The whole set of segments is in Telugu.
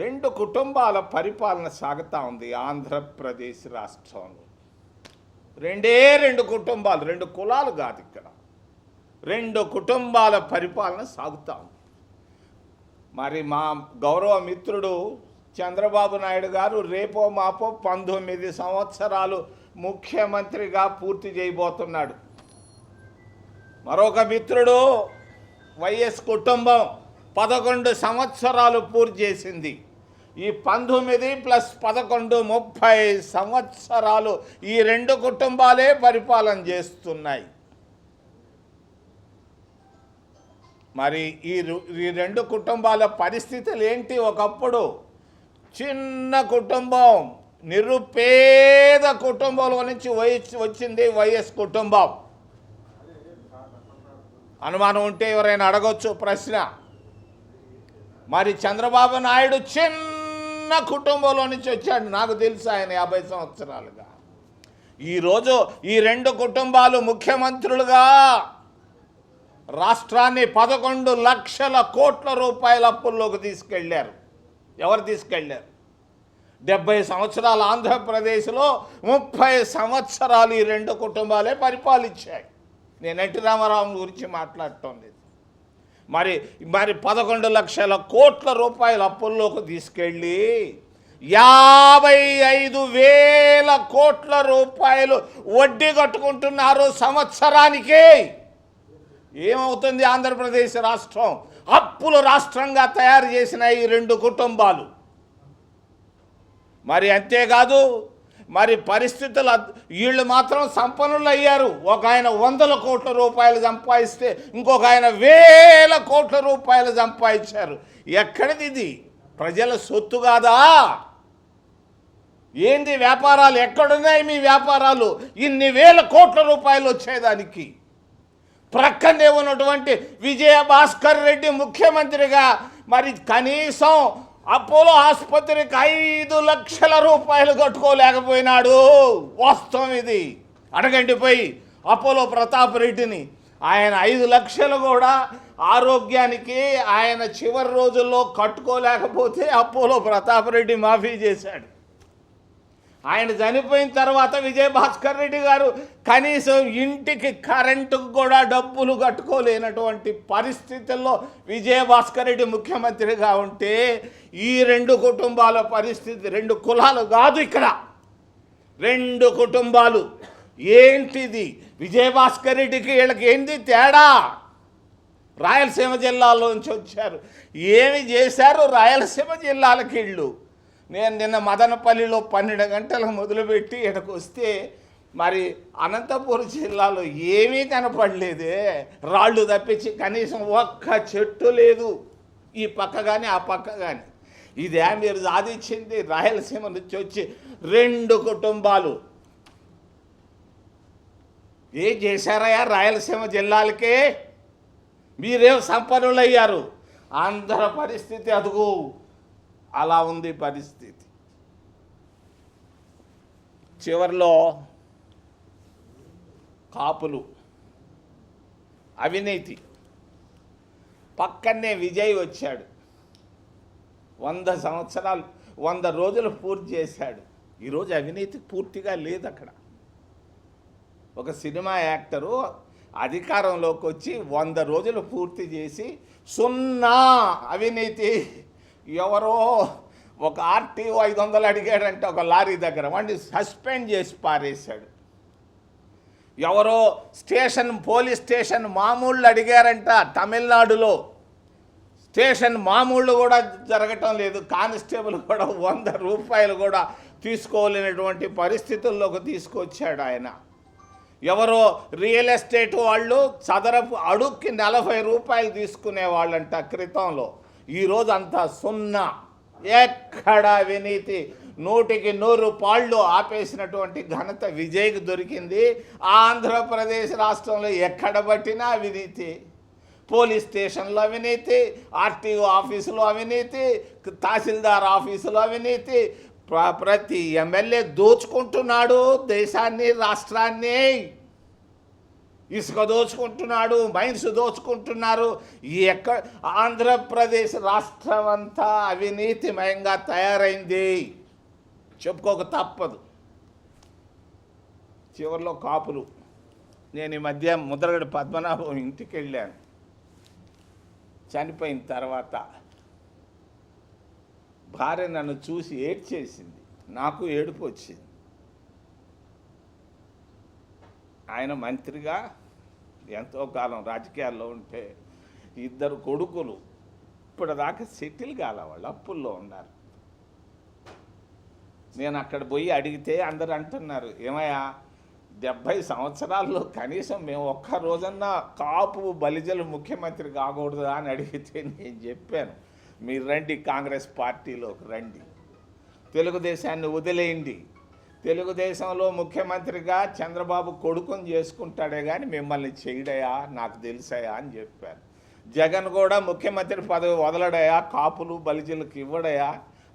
రెండు కుటుంబాల పరిపాలన సాగుతూ ఉంది ఆంధ్రప్రదేశ్ రాష్ట్రంలో. రెండు కుటుంబాలు, రెండు కులాలు కాదు, ఇక్కడ రెండు కుటుంబాల పరిపాలన సాగుతూ ఉంది. మరి మా గౌరవ మిత్రుడు చంద్రబాబు నాయుడు గారు రేపో మాపో 19 సంవత్సరాలు ముఖ్యమంత్రిగా పూర్తి చేయబోతున్నాడు. మరొక మిత్రుడు వైఎస్ కుటుంబం 11 సంవత్సరాలు పూర్తి చేసింది. ఈ 19 + 11 30 సంవత్సరాలు ఈ రెండు కుటుంబాలే పరిపాలన చేస్తున్నాయి. మరి ఈ రెండు కుటుంబాల పరిస్థితులు ఏంటి? ఒకప్పుడు చిన్న కుటుంబం, నిరుపేద కుటుంబంలో నుంచి వచ్చింది వైఎస్ కుటుంబం. అనుమానం ఉంటే ఎవరైనా అడగొచ్చు ప్రశ్న. మరి చంద్రబాబు నాయుడు చిన్న కుటుంబంలో నుంచి వచ్చాడు. నాకు తెలుసు, ఆయన 50 సంవత్సరాలుగా. ఈరోజు ఈ రెండు కుటుంబాలు ముఖ్యమంత్రులుగా రాష్ట్రాన్ని 11 లక్షల కోట్ల రూపాయల అప్పుల్లోకి తీసుకెళ్లారు. ఎవరు తీసుకెళ్లారు? 70 సంవత్సరాలు ఆంధ్రప్రదేశ్లో 30 సంవత్సరాలు ఈ రెండు కుటుంబాలే పరిపాలించాయి. నేను ఎన్టీ రామారావు గురించి మాట్లాడటం లేదు. మరి 11 లక్షల కోట్ల రూపాయల అప్పుల్లోకి తీసుకెళ్ళి 55,000 కోట్ల రూపాయలు వడ్డీ కట్టుకుంటున్నారు సంవత్సరానికి. ఏమవుతుంది? ఆంధ్రప్రదేశ్ రాష్ట్రం అప్పుల రాష్ట్రంగా తయారు చేసిన ఈ రెండు కుటుంబాలు. మరి అంతేకాదు, మరి పరిస్థితులు వీళ్ళు మాత్రం సంపన్నులు అయ్యారు. ఒక ఆయన 100 కోట్ల రూపాయలు సంపాదిస్తే ఇంకొక ఆయన 1000 కోట్ల రూపాయలు సంపాదించారు. ఎక్కడిది ఇది? ప్రజల సొత్తు కాదా? ఏంది వ్యాపారాలు? ఎక్కడున్నాయి మీ వ్యాపారాలు? ఇన్ని 1000 కోట్ల రూపాయలు వచ్చేదానికి. ప్రక్కనే ఉన్నటువంటి విజయభాస్కర్ రెడ్డి ముఖ్యమంత్రిగా మరి కనీసం అపోలో ఆసుపత్రికి 5 లక్షల రూపాయలు కట్టుకోలేకపోయినాడు. వాస్తవం ఇది. అడగండి పోయి అపోలో ప్రతాప్ రెడ్డిని. ఆయన 5 లక్షలు కూడా ఆరోగ్యానికి ఆయన చివరి రోజుల్లో కట్టుకోలేకపోతే అపోలో ప్రతాప్ రెడ్డి మాఫీ చేశాడు. ఆయన చనిపోయిన తర్వాత విజయభాస్కర్ రెడ్డి గారు కనీసం ఇంటికి కరెంటుకు కూడా డబ్బులు కట్టుకోలేనటువంటి పరిస్థితుల్లో విజయభాస్కర్ రెడ్డి ముఖ్యమంత్రిగా ఉంటే ఈ రెండు కుటుంబాల పరిస్థితి, రెండు కులాలు కాదు ఇక్కడ, రెండు కుటుంబాలు. ఏంటిది? విజయభాస్కర్ రెడ్డికి వీళ్ళకి ఏంది తేడా? రాయలసీమ జిల్లాలోంచి వచ్చారు. ఏమి చేశారు రాయలసీమ జిల్లాలకి వీళ్ళు? నేను నిన్న మదనపల్లిలో 12 గంటలకు మొదలుపెట్టి ఇక్కడికి వస్తే మరి అనంతపురం జిల్లాలో ఏమీ కనపడలేదే. రాళ్ళు తప్పించి కనీసం ఒక్క చెట్టు లేదు, ఈ పక్క కానీ ఆ పక్క కానీ. ఇదే మీరు సాధించింది? రాయలసీమ నుంచి వచ్చి రెండు కుటుంబాలు ఏం చేశారయ్యా రాయలసీమ జిల్లాలకే? మీరేం సంపన్నులయ్యారు? ఆంధ్ర పరిస్థితి అదుగు అలా ఉంది పరిస్థితి. చివరిలో కాపులు, అవినీతి. పక్కనే విజయ్ వచ్చాడు. 100 సంవత్సరాలు 100 రోజులు పూర్తి చేశాడు. ఈరోజు అవినీతి పూర్తిగా లేదు అక్కడ. ఒక సినిమా యాక్టరు అధికారంలోకి వచ్చి 100 రోజులు పూర్తి చేసి 0 అవినీతి. ఎవరో ఒక ఆర్టీఓ 500 అడిగాడంటే ఒక లారీ దగ్గర, వాడిని సస్పెండ్ చేసి పారేశాడు. ఎవరో పోలీస్ స్టేషన్ మామూళ్ళు అడిగారంట తమిళనాడులో. స్టేషన్ మామూళ్ళు కూడా జరగటం లేదు. కానిస్టేబుల్ కూడా 100 రూపాయలు కూడా తీసుకోలేనటువంటి పరిస్థితుల్లోకి తీసుకొచ్చాడు ఆయన. ఎవరో రియల్ ఎస్టేట్ వాళ్ళు చదరపు అడుక్కి 40 రూపాయలు తీసుకునే వాళ్ళంట క్రితంలో. ఈరోజు అంతా 0. ఎక్కడ అవినీతి? 100కి 100 పాళ్ళు ఆపేసినటువంటి ఘనత విజయ్కి దొరికింది. ఆంధ్రప్రదేశ్ రాష్ట్రంలో ఎక్కడ పట్టినా అవినీతి. పోలీస్ స్టేషన్లో అవినీతి, ఆర్టీఓ ఆఫీసులో అవినీతి, తహసీల్దార్ ఆఫీసులో అవినీతి. ప్రతి ఎమ్మెల్యే దోచుకుంటున్నాడు దేశాన్ని, రాష్ట్రాన్ని. ఇసుక దోచుకుంటున్నాడు, మైన్స్ దోచుకుంటున్నారు. ఆంధ్రప్రదేశ్ రాష్ట్రం అంతా అవినీతిమయంగా తయారైంది, చెప్పుకోక తప్పదు. చివరిలో కాపులు. నేను ఈ మధ్య ముద్రగడ పద్మనాభం ఇంటికి వెళ్ళాను. చనిపోయిన తర్వాత భార్య నన్ను చూసి ఏడ్చేసింది, నాకు ఏడుపు వచ్చింది. ఆయన మంత్రిగా ఎంతో కాలం రాజకీయాల్లో ఉంటే 2 కొడుకులు ఇప్పటిదాకా సెటిల్ కాల, వాళ్ళు అప్పుల్లో ఉన్నారు. నేను అక్కడ పోయి అడిగితే అందరు అంటున్నారు, ఏమయ్యా 70 సంవత్సరాల్లో కనీసం మేము ఒక్క రోజన్నా కాపు బలిజలు ముఖ్యమంత్రి కాకూడదా అని అడిగితే నేను చెప్పాను, మీరు రండి, కాంగ్రెస్ పార్టీలోకి రండి, తెలుగుదేశాన్ని వదిలేయండి, తెలుగుదేశంలో ముఖ్యమంత్రిగా చంద్రబాబు కొడుకుని చేసుకుంటాడే కానీ మిమ్మల్ని చేయడయా, నాకు తెలుసాయా అని చెప్పాను. జగన్ కూడా ముఖ్యమంత్రి పదవి వదలడయా, కాపులు బలిజలకు ఇవ్వడయా,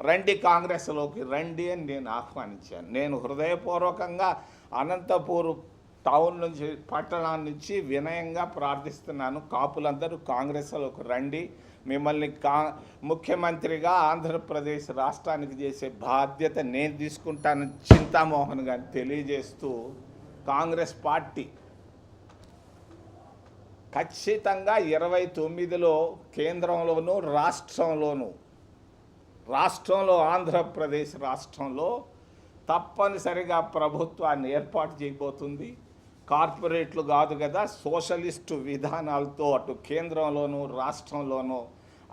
రండి కాంగ్రెస్లోకి రండి అని నేను ఆహ్వానించాను. నేను హృదయపూర్వకంగా అనంతపూర్ టౌన్ నుంచి, పట్టణం నుంచి వినయంగా ప్రార్థిస్తున్నాను, కాపులందరూ కాంగ్రెస్లోకి రండి, మిమ్మల్ని ముఖ్యమంత్రిగా ఆంధ్రప్రదేశ్ రాష్ట్రానికి చేసే బాధ్యత నేను తీసుకుంటాను చింతామోహన్ గారిని తెలియజేస్తూ, కాంగ్రెస్ పార్టీ ఖచ్చితంగా 29లో కేంద్రంలోనూ రాష్ట్రంలో ఆంధ్రప్రదేశ్ రాష్ట్రంలో తప్పనిసరిగా ప్రభుత్వాన్ని ఏర్పాటు చేయబోతుంది. కార్పొరేట్లు కాదు కదా, సోషలిస్టు విధానాలతో అటు కేంద్రంలోనూ రాష్ట్రంలోనూ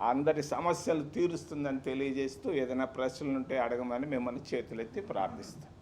అందరి సమస్యలు తీరుస్తుందని తెలియజేస్తూ, ఏదైనా ప్రశ్నలు ఉంటే అడగమని మిమ్మల్ని చేతులెత్తి ప్రార్థిస్తాను.